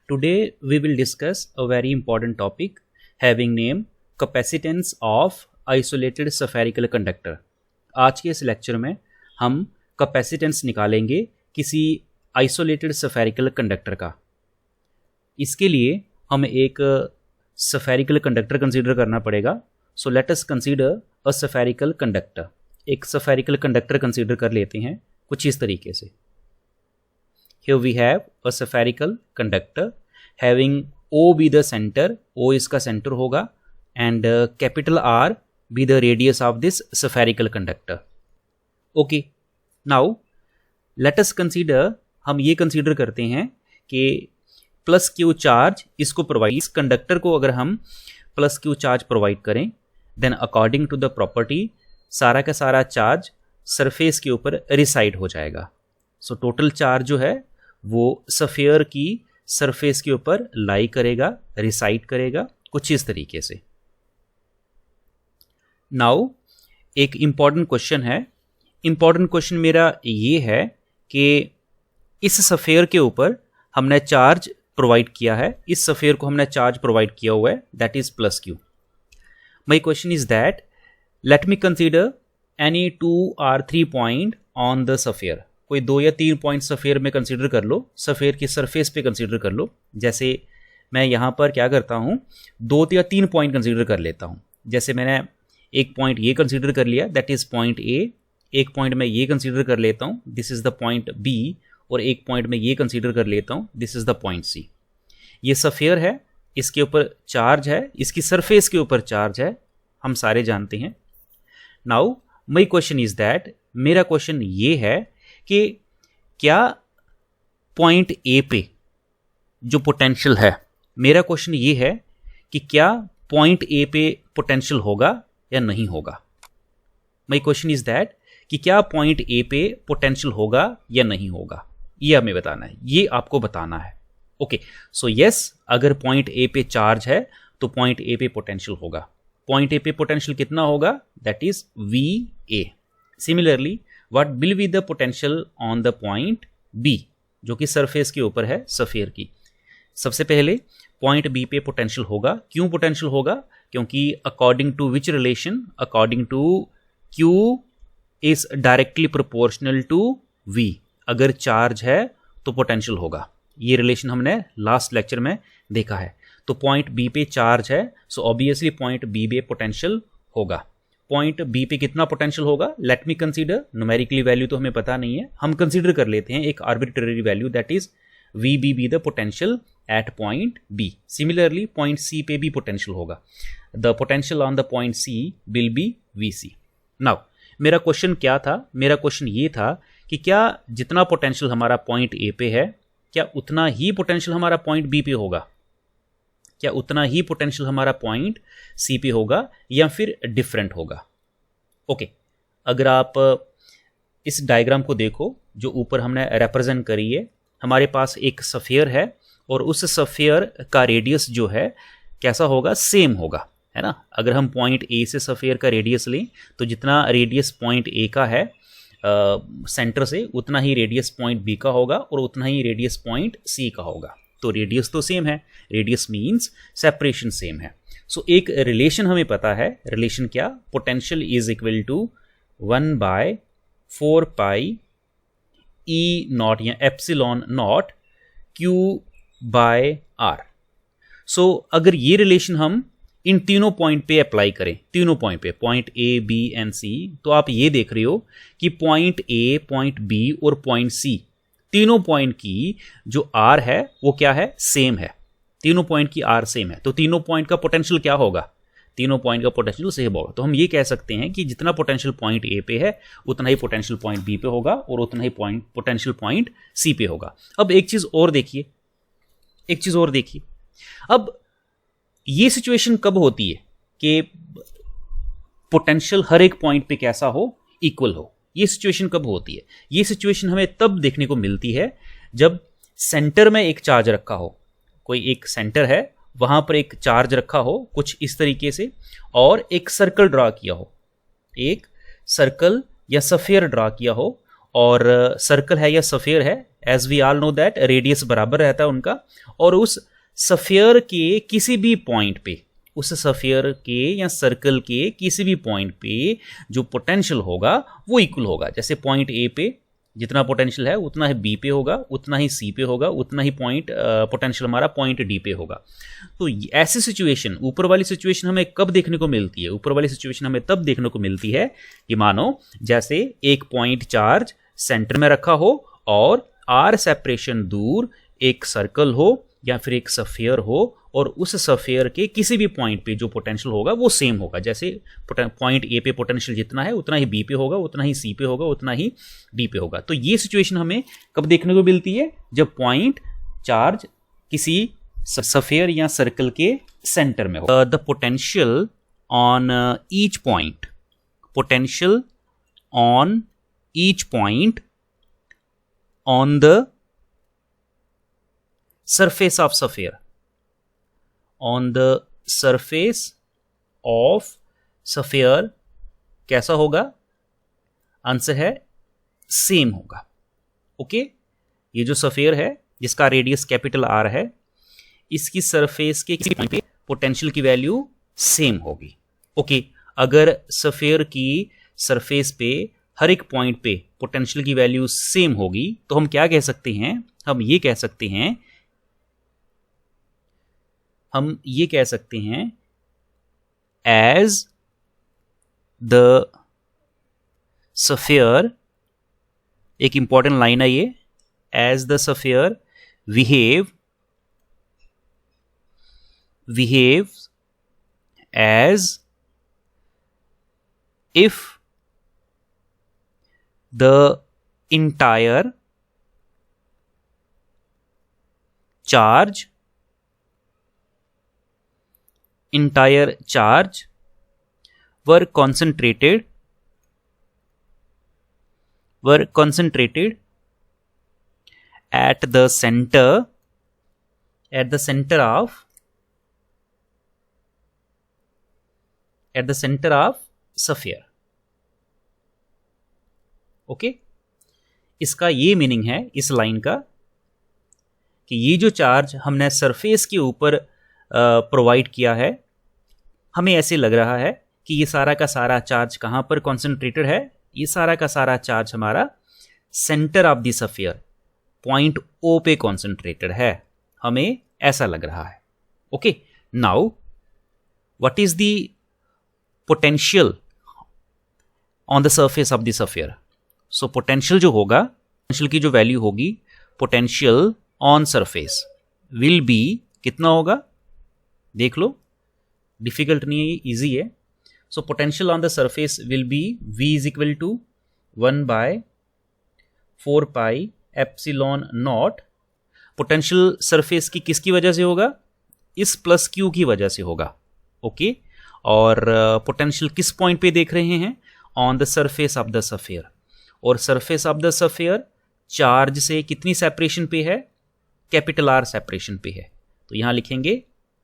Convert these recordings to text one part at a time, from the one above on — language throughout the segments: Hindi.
Today we will discuss a very important topic having name capacitance of isolated spherical conductor. आज के इस लेक्चर में हम कैपेसिटेंस निकालेंगे किसी आइसोलेटेड स्फेरिकल कंडक्टर का। इसके लिए हमें एक स्फेरिकल कंडक्टर कंसीडर करना पड़ेगा। So let us consider a spherical conductor. एक स्फेरिकल कंडक्टर कंसीडर कर लेते हैं कुछ इस तरीके से। Here we have a spherical conductor having O be the center, O इसका सेंटर होगा and capital R be the radius of this spherical conductor. Okay, now let us consider, हम ये कंसीडर करते हैं कि प्लस क्यू चार्ज इसको प्रोवाइड, इस कंडक्टर को अगर हम प्लस क्यू चार्ज प्रोवाइड करें then according to the property सारा का सारा चार्ज सरफेस के ऊपर रिसाइड हो जाएगा। सो टोटल चार्ज जो है वो स्फीयर की सरफेस के ऊपर लाई करेगा, रिसाइड करेगा कुछ इस तरीके से। नाउ एक इंपॉर्टेंट क्वेश्चन है। इंपॉर्टेंट क्वेश्चन मेरा ये है कि इस स्फीयर के ऊपर हमने चार्ज प्रोवाइड किया है, इस स्फीयर को हमने चार्ज प्रोवाइड किया हुआ है, that is plus Q. My question is that let me consider any 2 or 3 point on the sphere. कोई 2 या 3 पॉइंट स्फीयर में कंसीडर कर लो, स्फीयर की सरफेस पे कंसीडर कर लो। जैसे मैं यहाँ पर क्या करता हूँ, 2 या 3 पॉइंट कंसीडर कर लेता हूँ। जैसे मैंने एक पॉइंट ये कंसीडर कर लिया, दैट इज पॉइंट ए। एक पॉइंट मैं ये कंसीडर कर लेता हूँ, this is the point B. और एक पॉइंट में ये कंसीडर कर लेता हूँ, this is the point C. ये स्फीयर है, इसके ऊपर चार्ज है, इसकी सरफेस के ऊपर चार्ज है, हम सारे जानते हैं। Now my question is that, मेरा क्वेश्चन ये है कि क्या पॉइंट ए पे जो पोटेंशियल है, मेरा क्वेश्चन ये है कि क्या पॉइंट ए पे पोटेंशियल होगा या नहीं होगा। माय क्वेश्चन इज दैट कि क्या पॉइंट ए पे पोटेंशियल होगा या नहीं होगा, ये हमें बताना है, ये आपको बताना है। ओके, सो यस, अगर पॉइंट ए पे चार्ज है तो पॉइंट ए पे पोटेंशियल होगा। पॉइंट ए पे पोटेंशियल कितना होगा, that is V A. Similarly what will be the potential on the point B, जो कि सरफेस के ऊपर है स्फीयर की। सबसे पहले पॉइंट बी पे पोटेंशियल होगा। क्यों पोटेंशियल होगा, क्योंकि according to which relation, according to Q is directly proportional to V. अगर चार्ज है तो पोटेंशियल होगा, ये रिलेशन हमने लास्ट लेक्चर में देखा है। तो पॉइंट बी पे चार्ज है, सो ऑब्वियसली पॉइंट बी पे पोटेंशियल होगा। पॉइंट बी पे कितना पोटेंशियल होगा, let me consider. Numerically value तो हमें पता नहीं है, हम कंसीडर कर लेते हैं एक arbitrary value, that is V B be the potential at point B. Similarly point C पे भी पोटेंशियल होगा, the potential on the point C will be V C. Now मेरा क्वेश्चन क्या था, मेरा क्वेश्चन ये था कि क्या जितना पोटेंशियल हमारा पॉइंट ए पे है, क्या उतना ही पोटेंशियल हमारा पॉइंट बी पे होगा, क्या उतना ही पोटेंशियल हमारा पॉइंट सी पे होगा या फिर डिफरेंट होगा। ओके, अगर आप इस डायग्राम को देखो जो ऊपर हमने रिप्रेजेंट करी है, हमारे पास एक स्फीयर है और उस स्फीयर का रेडियस जो है कैसा होगा, सेम होगा, है ना। अगर हम पॉइंट ए से स्फीयर का रेडियस लें तो जितना रेडियस पॉइंट ए का है सेंटर से, उतना ही रेडियस पॉइंट बी का होगा और उतना ही रेडियस पॉइंट सी का होगा। तो रेडियस तो सेम है, रेडियस मीन्स सेपरेशन सेम है। सो एक रिलेशन हमें पता है, रिलेशन क्या, potential is equal to 1/4 pi e naught या epsilon naught Q by R. So अगर ये रिलेशन हम इन तीनों पॉइंट पे अप्लाई करें, तीनों पॉइंट पे, पॉइंट ए बी एंड सी, तो आप ये देख रहे हो कि पॉइंट ए, पॉइंट बी और पॉइंट सी, तीनों पॉइंट की जो आर है वो क्या है, सेम है। तीनों पॉइंट की आर सेम है, तो तीनों पॉइंट का पोटेंशियल क्या होगा, तीनों पॉइंट का पोटेंशियल सेम होगा। तो हम ये कह सकते हैं कि जितना पोटेंशियल पॉइंट ए पे है उतना ही पोटेंशियल पॉइंट बी पे होगा और उतना ही पोटेंशियल पॉइंट सी पे होगा। अब एक चीज और देखिए, एक चीज और देखिए, अब ये सिचुएशन कब होती है कि पोटेंशियल हर एक पॉइंट पे कैसा हो, इक्वल हो। ये सिचुएशन कब होती है, ये सिचुएशन हमें तब देखने को मिलती है जब सेंटर में एक चार्ज रखा हो, कोई एक सेंटर है वहां पर एक चार्ज रखा हो कुछ इस तरीके से, और एक सर्कल ड्रा किया हो, एक सर्कल या सफेयर ड्रा किया हो, और सर्कल है या सफेयर है as we all know that radius बराबर रहता है उनका, और उस सफियर के किसी भी पॉइंट पे, उस सफियर के या सर्कल के किसी भी पॉइंट पे जो पोटेंशियल होगा वो इक्वल होगा। जैसे पॉइंट ए पे जितना पोटेंशियल है उतना ही बी पे होगा, उतना ही सी पे होगा, उतना ही पोटेंशियल हमारा पॉइंट डी पे होगा। तो ऐसी सिचुएशन, ऊपर वाली सिचुएशन हमें कब देखने को मिलती है? ऊपर वाली सिचुएशन हमें तब देखने को मिलती है कि मानो जैसे एक पॉइंट चार्ज सेंटर में रखा हो और आर सेपरेशन दूर एक सर्कल हो या फिर एक सफियर हो, और उस सफियर के किसी भी पॉइंट पे जो पोटेंशियल होगा वो सेम होगा। जैसे पॉइंट ए पे पोटेंशियल जितना है उतना ही बी पे होगा, उतना ही सी पे होगा, उतना ही डी पे होगा। तो ये सिचुएशन हमें कब देखने को मिलती है? जब पॉइंट चार्ज किसी सफियर या सर्कल के सेंटर में हो। The potential on each point, potential on each point on the surface of sphere, on the surface of sphere कैसा होगा? आंसर है सेम होगा। ओके, ये जो सफेयर है जिसका रेडियस कैपिटल आर है, इसकी सरफेस के किसी पॉइंट पे पोटेंशियल की वैल्यू सेम होगी। ओके, अगर सफेयर की सरफेस पे हर एक पॉइंट पे पोटेंशियल की वैल्यू सेम होगी तो हम क्या कह सकते हैं? हम ये कह सकते हैं एज द सफियर, एक इंपॉर्टेंट लाइन है ये, as the sphere behave as if the entire charge were concentrated at the center of sphere। Okay, इसका ये मीनिंग है इस लाइन का कि ये जो चार्ज हमने सरफेस के ऊपर प्रोवाइड किया है, हमें ऐसे लग रहा है कि ये सारा का सारा चार्ज कहाँ पर कॉन्सेंट्रेटेड है? ये सारा का सारा चार्ज हमारा center of the sphere, point O पे कॉन्सेंट्रेटेड है, हमें ऐसा लग रहा है। Okay, now what is the potential on the surface of the sphere? So potential जो होगा, पोटेंशियल की जो वैल्यू होगी, potential on surface will be कितना होगा? देख लो, डिफिकल्ट नहीं है, ये इजी है। So potential on the surface will be v is equal to 1/4 pi epsilon naught. Potential surface की किसकी वजह से होगा? इस प्लस क्यू की वजह से होगा। ओके, और पोटेंशियल किस पॉइंट पे देख रहे हैं? On the surface of the sphere. और surface of the sphere charge से कितनी सेपरेशन पे है? कैपिटल आर सेपरेशन पे है, तो यहां लिखेंगे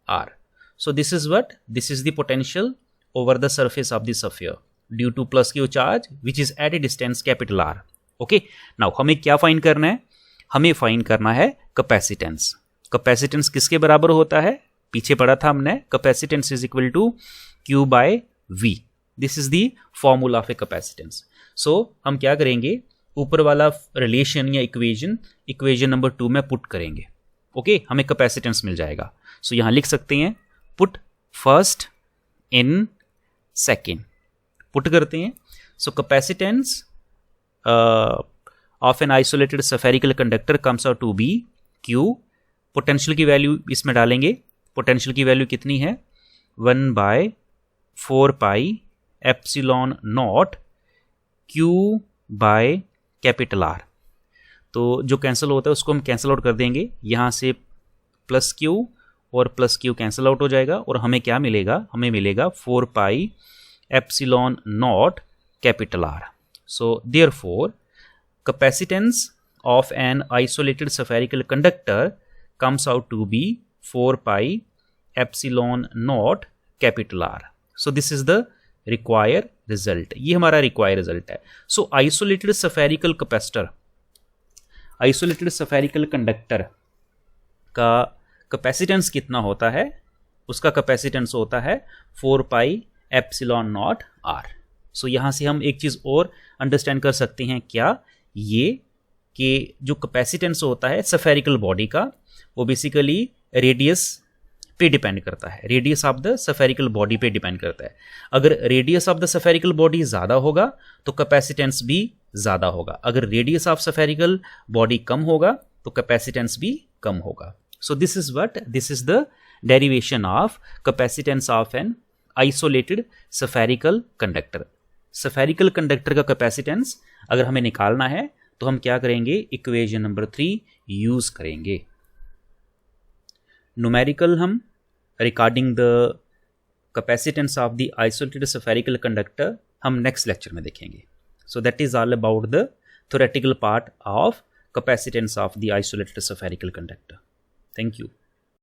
R. So this is what, this is the potential over the surface of the sphere due to plus Q charge which is at a distance capital R. Okay, now हमें क्या फाइंड करना है? हमें फाइंड करना है कैपेसिटेंस। कैपेसिटेंस किसके बराबर होता है? पीछे पढ़ा था हमने, capacitance is equal to Q by V. This is the formula of a capacitance. So हम क्या करेंगे? ऊपर वाला रिलेशन या इक्वेशन नंबर 2 में पुट करेंगे। ओके, हमें कैपेसिटेंस मिल जाएगा। सो यहां लिख सकते हैं put first in second, put करते हैं। So capacitance of an isolated spherical conductor comes out to be Q. Potential की वैल्यू इसमें डालेंगे, पोटेंशियल की वैल्यू कितनी है? 1/4 pi epsilon naught Q by capital R. तो जो कैंसिल होता है उसको हम कैंसिल आउट कर देंगे, यहाँ से प्लस क्यू और प्लस क्यू कैंसिल आउट हो जाएगा, और हमें क्या मिलेगा? हमें मिलेगा 4 पाई epsilon not capital R. So therefore capacitance of an isolated spherical conductor comes out to be 4 pi epsilon naught capital R. So this is the required result. ये हमारा required result है। So isolated spherical capacitor, isolated spherical conductor का कैपेसिटेंस कितना होता है, उसका कैपेसिटेंस होता है 4 पाई एप्सिलॉन नॉट आर। सो यहाँ से हम एक चीज़ और अंडरस्टैंड कर सकते हैं, क्या ये कि जो कैपेसिटेंस होता है स्फेरिकल बॉडी का वो बेसिकली रेडियस पे डिपेंड करता है, radius of the spherical body पे डिपेंड करता है। अगर radius of the spherical body ज़्यादा होगा तो कैपेसिटेंस भी ज़्यादा होगा, अगर रेडियस ऑफ स्फेरिकल बॉडी कम होगा तो कैपेसिटेंस भी कम होगा। सो this is the derivation of capacitance of an isolated spherical conductor. Spherical conductor का कैपेसिटेंस अगर हमें निकालना है तो हम क्या करेंगे, इक्वेशन नंबर 3 यूज करेंगे। न्यूमेरिकल हम regarding the capacitance of the isolated spherical conductor हम नेक्स्ट लेक्चर में देखेंगे। So that is all about the theoretical part of capacitance of the isolated spherical conductor. Thank you.